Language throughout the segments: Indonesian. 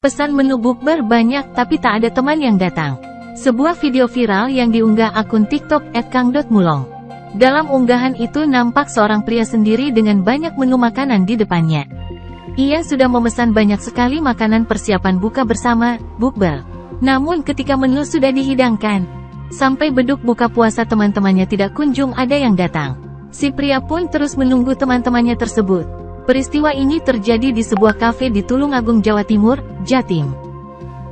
Pesan menu bukber banyak tapi tak ada teman yang datang. Sebuah video viral yang diunggah akun TikTok @kang.mulong. Dalam unggahan itu nampak seorang pria sendiri dengan banyak menu makanan di depannya. Ia sudah memesan banyak sekali makanan persiapan buka bersama, bukber. Namun ketika menu sudah dihidangkan, sampai beduk buka puasa teman-temannya tidak kunjung ada yang datang. Si pria pun terus menunggu teman-temannya tersebut. Peristiwa ini terjadi di sebuah kafe di Tulungagung, Jawa Timur, Jatim.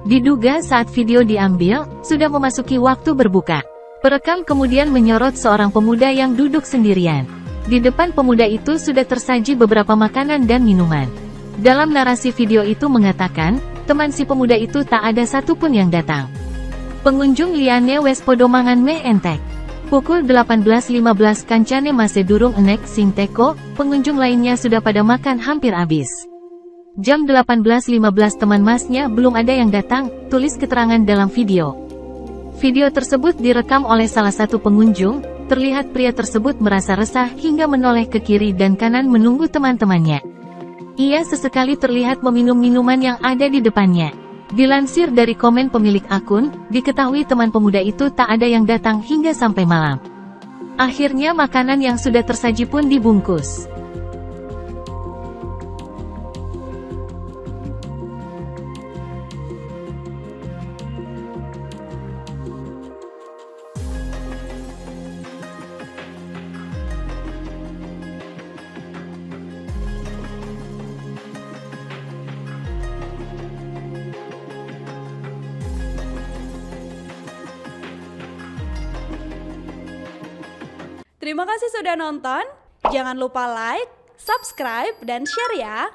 Diduga saat video diambil, sudah memasuki waktu berbuka. Perekam kemudian menyorot seorang pemuda yang duduk sendirian. Di depan pemuda itu sudah tersaji beberapa makanan dan minuman. Dalam narasi video itu mengatakan, teman si pemuda itu tak ada satupun yang datang. Pengunjung liane wes podo mangan meh entek. Pukul 18.15 kancane masih durung enek sing teko, pengunjung lainnya sudah pada makan hampir habis. Jam 18.15 teman masnya belum ada yang datang, tulis keterangan dalam video. Video tersebut direkam oleh salah satu pengunjung, terlihat pria tersebut merasa resah hingga menoleh ke kiri dan kanan menunggu teman-temannya. Ia sesekali terlihat meminum minuman yang ada di depannya. Dilansir dari komen pemilik akun, diketahui teman pemuda itu tak ada yang datang hingga sampai malam. Akhirnya makanan yang sudah tersaji pun dibungkus. Terima kasih sudah nonton, jangan lupa like, subscribe, dan share ya!